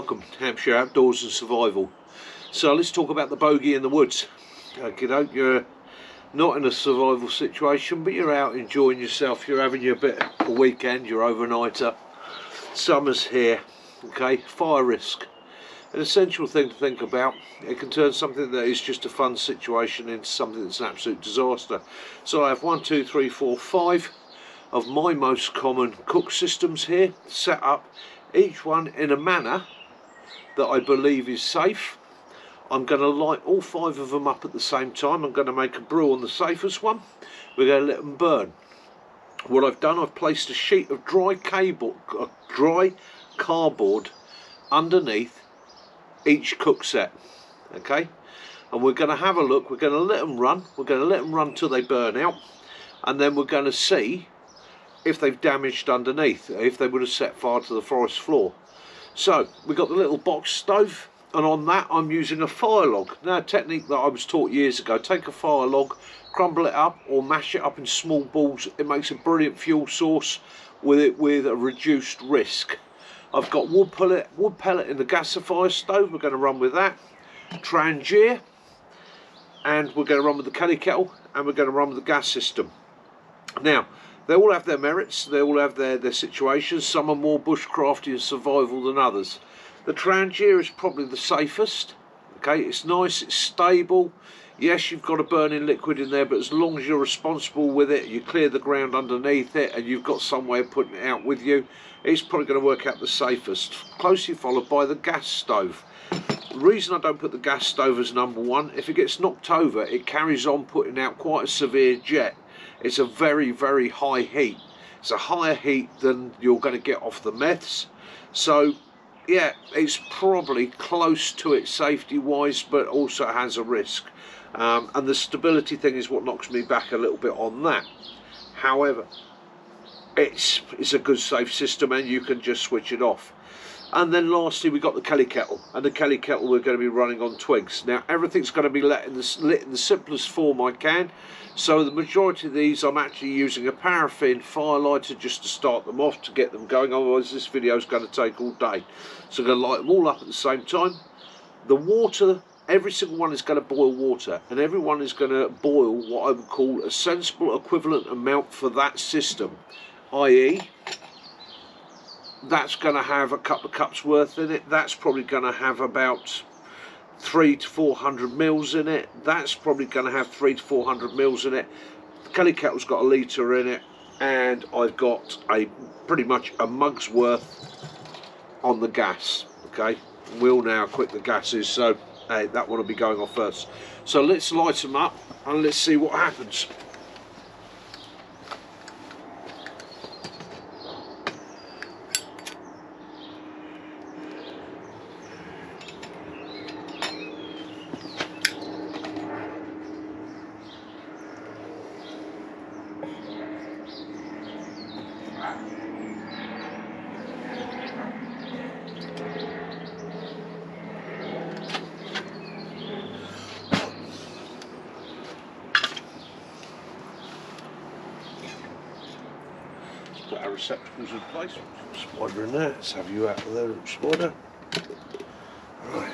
welcome to Hampshire Outdoors and Survival. So let's talk about the bogey in the woods. You're not in a survival situation, but you're out enjoying yourself, you're having your bit of a weekend, you're overnighter. Summer's here, okay, fire risk. An essential thing to think about. It can turn something that is just a fun situation into something that's an absolute disaster. So I have 1, 2, 3, 4, 5 of my most common cook systems here, set up, each one in a manner that I believe is safe. I'm going to light all 5 of them up at the same time. I'm going to make a brew on the safest one. We're going to let them burn. What I've done, I've placed a sheet of dry cardboard underneath each cook set, okay, and we're going to have a look. We're going to let them run. We're going to let them run till they burn out, and then we're going to see if they've damaged underneath, if they would have set fire to the forest floor. So we've got the little box stove, and on that I'm using a fire log. Now, a technique that I was taught years ago: take a fire log, crumble it up or mash it up in small balls. It makes a brilliant fuel source with a reduced risk. I've got wood pellet in the gasifier stove. We're going to run with that. Trangier, and we're going to run with the Kelly kettle, and we're going to run with the gas system. Now, they all have their merits, they all have their situations. Some are more bushcrafty and survival than others. The Trangier is probably the safest. Okay, it's nice, it's stable. Yes, you've got a burning liquid in there, but as long as you're responsible with it, you clear the ground underneath it, and you've got some way of putting it out with you, it's probably going to work out the safest. Closely followed by the gas stove. The reason I don't put the gas stove as number 1, if it gets knocked over, it carries on putting out quite a severe jet. It's a very, very high heat. It's a higher heat than you're going to get off the meths. So yeah, it's probably close to it safety wise, but also has a risk. And the stability thing is what knocks me back a little bit on that. However, it's a good safe system, and you can just switch it off. And then lastly, we've got the Kelly kettle, and the Kelly kettle we're going to be running on twigs. Now, everything's going to be lit in the simplest form I can. So the majority of these, I'm actually using a paraffin fire lighter just to start them off, to get them going. Otherwise, this video is going to take all day. So I'm going to light them all up at the same time. The water, every single one is going to boil water, and every one is going to boil what I would call a sensible equivalent amount for that system, i.e. that's going to have a couple of cups worth in it. That's probably going to have about 300 to 400 mils in it. That's probably going to have 300 to 400 mils in it. The Kelly kettle's got a litre in it, and I've got pretty much a mug's worth on the gas. Okay, we all know how quick the gas is, so hey, that one will be going off first. So let's light them up and let's see what happens. Put our receptacles in place. Spider in there. Let's have you out of there, little spider. Right.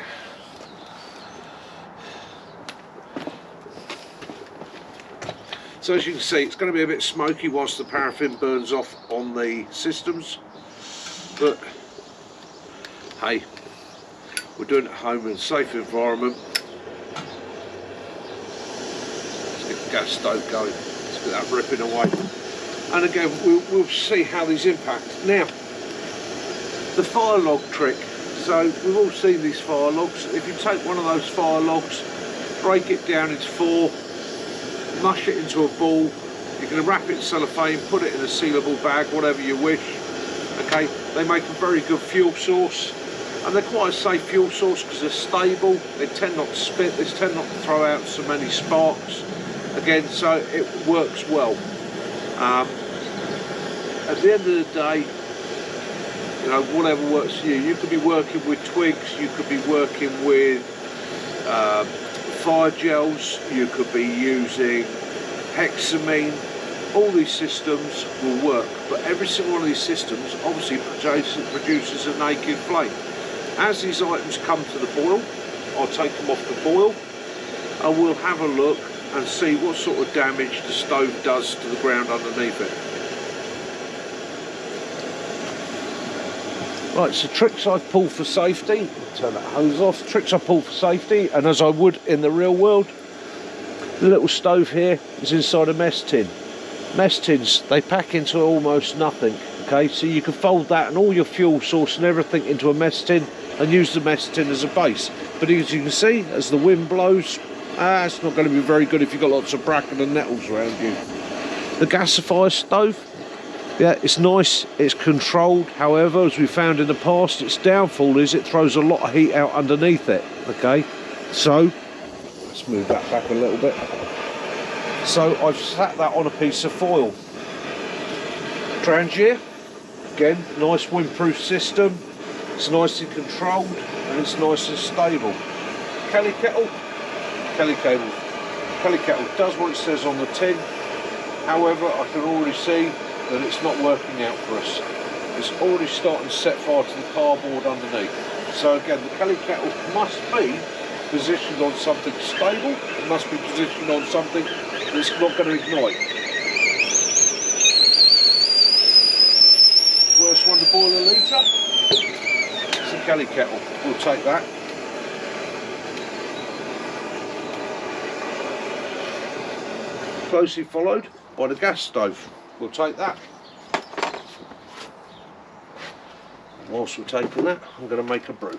So as you can see, it's going to be a bit smoky whilst the paraffin burns off on the systems. But hey, we're doing it at home in a safe environment. Let's get the gas stove going. Let's get that ripping away. And again, we'll see how these impact. Now, the fire log trick. So we've all seen these fire logs. If you take one of those fire logs, break it down into 4, mush it into a ball, you can wrap it in cellophane, put it in a sealable bag, whatever you wish. Okay, they make a very good fuel source, and they're quite a safe fuel source because they're stable. They tend not to spit, they tend not to throw out so many sparks. Again, so it works well. At the end of the day, you know, whatever works for you. You could be working with twigs, you could be working with fire gels, you could be using hexamine. All these systems will work, but every single one of these systems obviously produces a naked flame. As these items come to the boil, I'll take them off the boil and we'll have a look and see what sort of damage the stove does to the ground underneath it. Right, so tricks I've pulled for safety, turn that hose off, tricks I pull for safety, and as I would in the real world, the little stove here is inside a mess tin. Mess tins, they pack into almost nothing, okay, so you can fold that and all your fuel source and everything into a mess tin and use the mess tin as a base. But as you can see, as the wind blows, it's not going to be very good if you've got lots of bracken and nettles around you. The gasifier stove, yeah, it's nice, it's controlled. However, as we found in the past, its downfall is it throws a lot of heat out underneath it, okay? So, let's move that back a little bit. So, I've sat that on a piece of foil. Trangier, again, nice windproof system. It's nice and controlled, and it's nice and stable. Kelly kettle does what it says on the tin. However, I can already see that it's not working out for us. It's already starting to set fire to the cardboard underneath. So again, the Kelly kettle must be positioned on something stable. It must be positioned on something that's not going to ignite. Worst one to boil a litre. It's a Kelly kettle. We'll take that. Closely followed by the gas stove. We'll take that. Whilst we're taking that, I'm going to make a brew.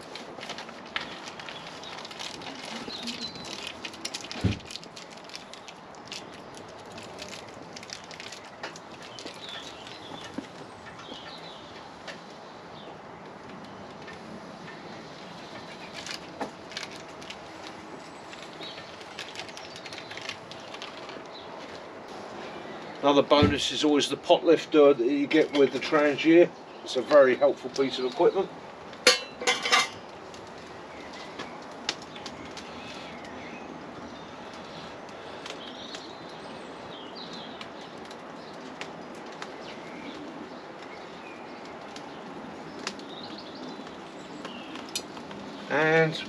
Another bonus is always the pot lifter that you get with the Trangier. It's a very helpful piece of equipment. And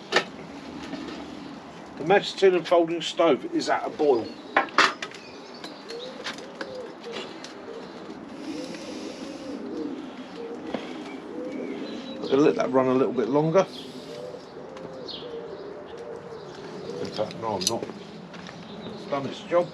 the mess tin and folding stove is at a boil. I'm going to let that run a little bit longer. In fact, no, I'm not. It's done its job.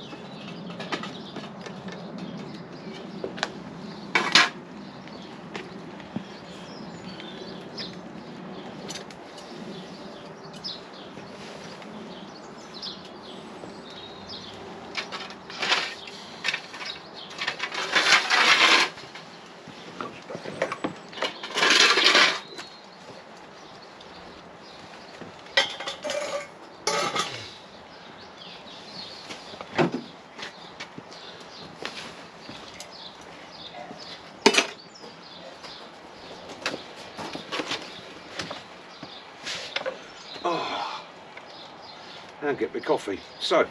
And get my coffee. So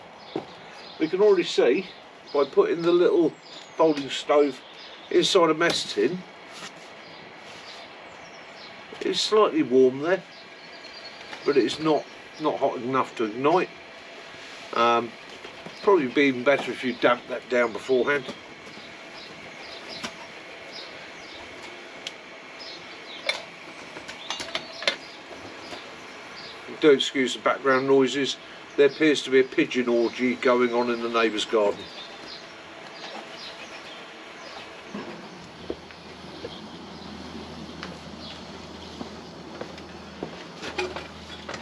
we can already see by putting the little folding stove inside a mess tin, it's slightly warm there, but it's not hot enough to ignite. Probably be even better if you damp that down beforehand. Do excuse the background noises. There appears to be a pigeon orgy going on in the neighbour's garden.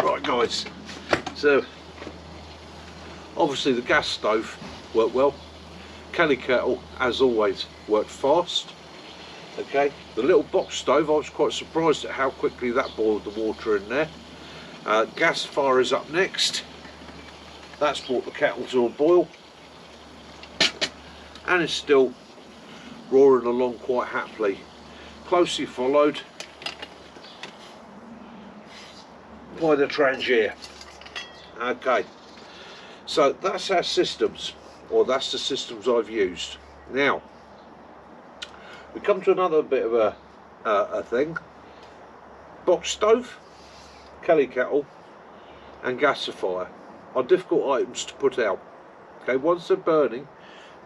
Right guys, so obviously the gas stove worked well. Kelly kettle, as always, worked fast. Okay, the little box stove, I was quite surprised at how quickly that boiled the water in there. Gas fire is up next. That's brought the kettle to a boil and it's still roaring along quite happily. Closely followed by the Trangier. Okay, so that's our systems, or that's the systems I've used. Now we come to another bit of a thing. Box stove, kelly kettle and gasifier are difficult items to put out. Okay, once they're burning,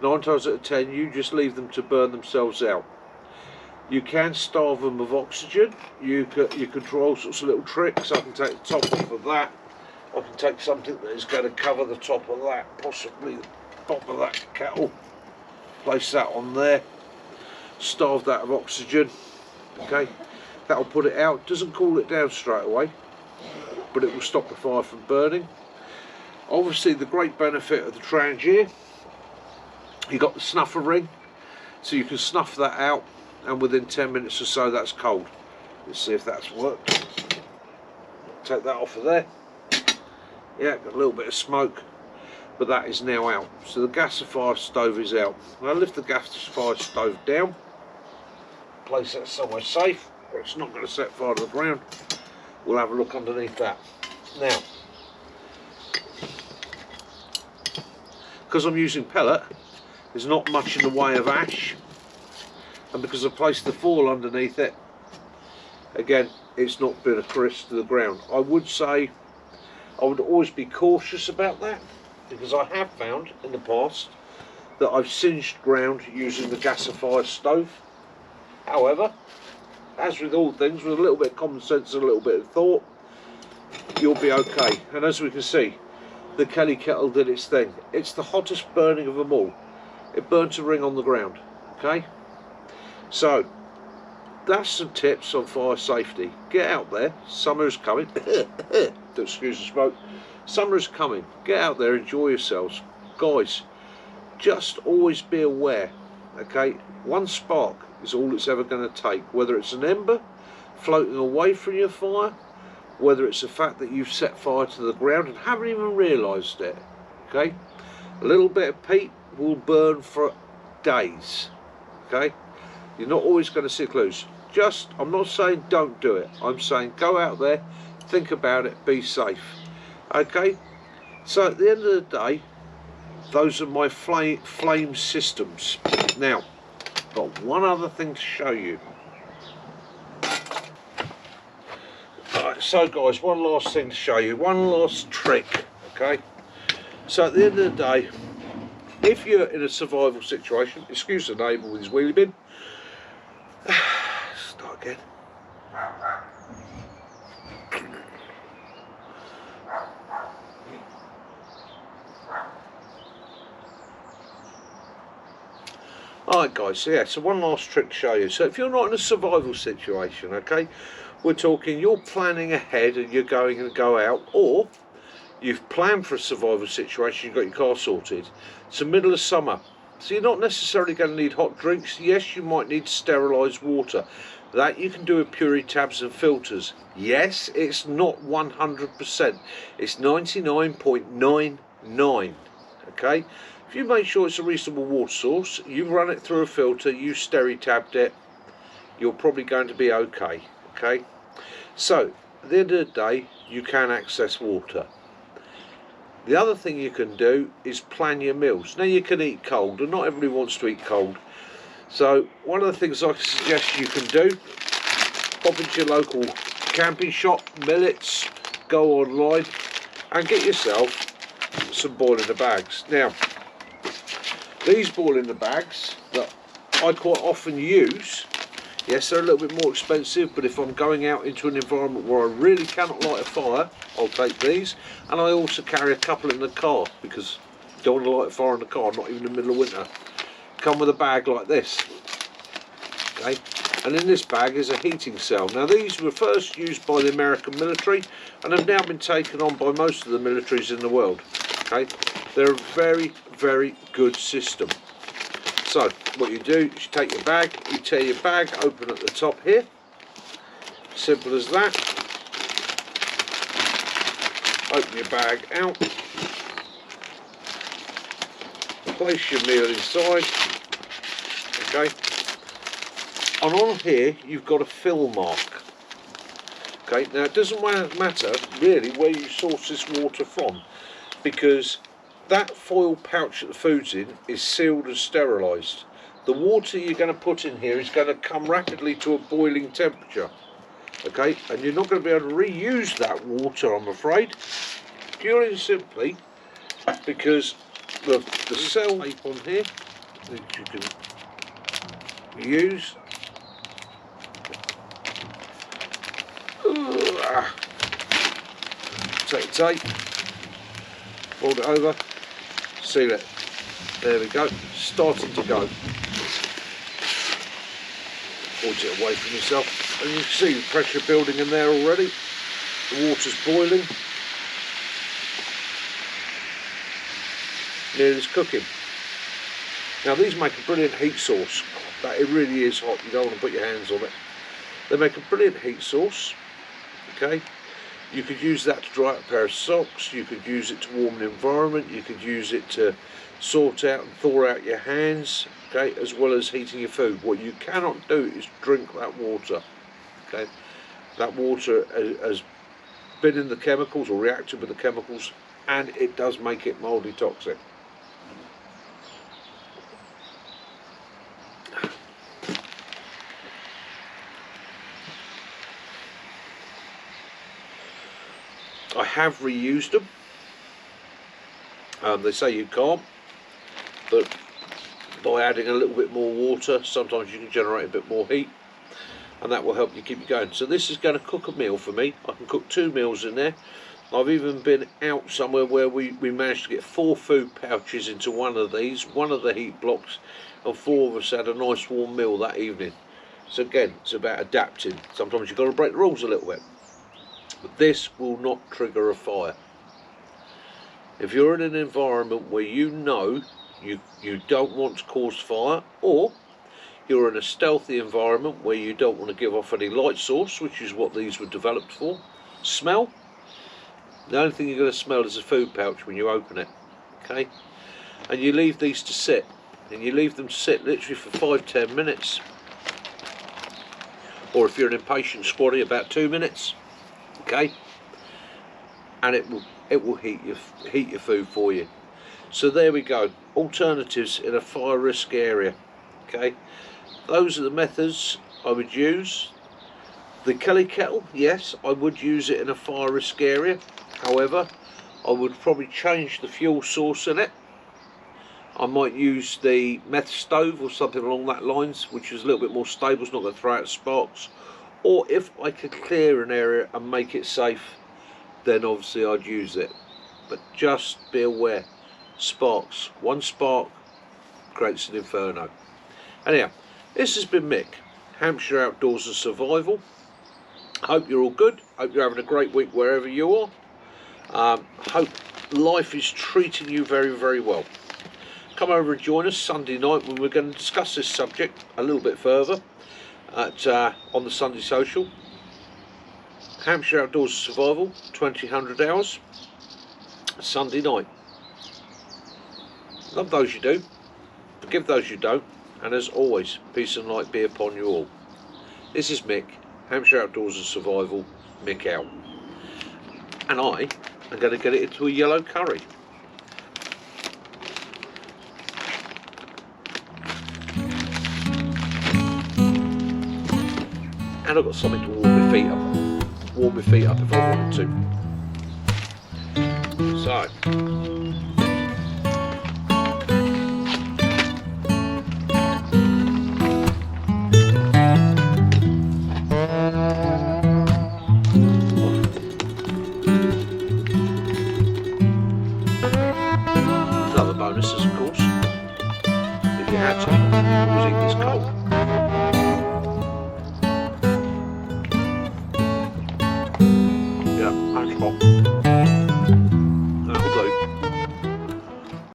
9 times out of 10 you just leave them to burn themselves out. You can starve them of oxygen. You can try all sorts of little tricks. I can take the top off of that. I can take something that is going to cover the top of that, possibly the top of that kettle. Place that on there. Starve that of oxygen. Okay, that'll put it out. Doesn't cool it down straight away, but it will stop the fire from burning. Obviously, the great benefit of the Trangier, you got the snuffer ring, so you can snuff that out, and within 10 minutes or so that's cold. Let's see if that's worked. Take that off of there. Yeah, got a little bit of smoke, but that is now out. So the gasifier stove is out. I'll lift the gasifier stove down, place that somewhere safe where it's not going to set fire to the ground. We'll have a look underneath that. Now, because I'm using pellet, there's not much in the way of ash, and because I placed the foil underneath it, again, it's not been a crisp to the ground. I would say I would always be cautious about that, because I have found in the past that I've singed ground using the gasifier stove. However, as with all things, with a little bit of common sense and a little bit of thought, you'll be okay. And as we can see, the kelly kettle did its thing. It's the hottest burning of them all. It burnt a ring on the ground. Okay, so that's some tips on fire safety. Get out there, summer is coming. Don't excuse the smoke. Summer is coming. Get out there, enjoy yourselves. Guys, just always be aware, okay? One spark is all it's ever going to take, whether it's an ember floating away from your fire, whether it's the fact that you've set fire to the ground and haven't even realised it, okay? A little bit of peat will burn for days, okay? You're not always going to see clues. Just, I'm not saying don't do it. I'm saying go out there, think about it, be safe, okay? So at the end of the day, those are my flame systems. Now, got one other thing to show you. Alright, so guys, one last thing to show you, one last trick, okay? So at the end of the day, if you're in a survival situation, excuse the neighbour with his wheelie bin. Start again. Alright guys, so yeah, so one last trick to show you. So if you're not in a survival situation, okay, we're talking you're planning ahead and you're going to go out, or you've planned for a survival situation, you've got your car sorted. It's the middle of summer, so you're not necessarily going to need hot drinks. Yes, you might need sterilised water. That you can do with Puri tabs and filters. Yes, it's not 100%. It's 99.99. Okay? If you make sure it's a reasonable water source, you run it through a filter, you steri-tabbed it, you're probably going to be okay. Okay? So, at the end of the day, you can access water. The other thing you can do is plan your meals. Now you can eat cold, and not everybody wants to eat cold. So one of the things I suggest you can do, pop into your local camping shop, Millets, go online and get yourself some boil in the bags. Now, these boil in the bags that I quite often use, yes, they're a little bit more expensive, but if I'm going out into an environment where I really cannot light a fire, I'll take these. And I also carry a couple in the car, because I don't want to light a fire in the car, not even in the middle of winter. Come with a bag like this, okay? And in this bag is a heating cell. Now these were first used by the American military and have now been taken on by most of the militaries in the world, okay? They're a very, very good system. So what you do is you take your bag, you tear your bag open at the top here, simple as that. Open your bag out, place your meal inside, okay, and on here you've got a fill mark. Okay, now it doesn't matter really where you source this water from, because that foil pouch that the food's in is sealed and sterilised. The water you're going to put in here is going to come rapidly to a boiling temperature. okay, and you're not going to be able to reuse that water, I'm afraid, purely and simply because the cell tape on here that you can use. Take the tape, fold it over, seal it. There we go, starting to go. Point it away from yourself, and you can see the pressure building in there already. The water's boiling. Nearly it's cooking. Now these make a brilliant heat source. But it really is hot, you don't want to put your hands on it. They make a brilliant heat source. Okay, you could use that to dry out a pair of socks, you could use it to warm an environment, you could use it to sort out and thaw out your hands, okay, as well as heating your food. What you cannot do is drink that water. Okay, that water has been in the chemicals or reacted with the chemicals, and it does make it mildly toxic. I have reused them. They say you can't, but by adding a little bit more water, sometimes you can generate a bit more heat, and that will help you keep you going. So this is going to cook a meal for me. I can cook 2 meals in there. I've even been out somewhere where we managed to get 4 food pouches into one of these, one of the heat blocks, and 4 of us had a nice warm meal that evening. So again, it's about adapting. Sometimes you've got to break the rules a little bit. But this will not trigger a fire. If you're in an environment where you know you don't want to cause fire, or you're in a stealthy environment where you don't want to give off any light source, which is what these were developed for, smell, the only thing you're going to smell is a food pouch when you open it, okay? And you leave these to sit, and you leave them to sit literally for 5-10 minutes, or if you're an impatient squatty, about 2 minutes. Okay, and it will heat your food for you. So there we go, alternatives in a fire risk area. Okay, those are the methods I would use. The Kelly kettle, yes, I would use it in a fire risk area. However, I would probably change the fuel source in it. I might use the meth stove or something along that lines, which is a little bit more stable, it's not going to throw out sparks. Or if I could clear an area and make it safe, then obviously I'd use it. But just be aware, sparks, one spark creates an inferno. Anyhow, this has been Mick, Hampshire Outdoors and Survival. Hope you're all good, hope you're having a great week wherever you are. Hope life is treating you very, very well. Come over and join us Sunday night when we're going to discuss this subject a little bit further. On the Sunday Social. Hampshire Outdoors Survival, 2000 hours, Sunday night. Love those you do, forgive those you don't, and as always, peace and light be upon you all. This is Mick, Hampshire Outdoors and Survival, Mick out. And I am going to get it into a yellow curry. And I've got something to warm my feet up. Warm my feet up if I wanted to. So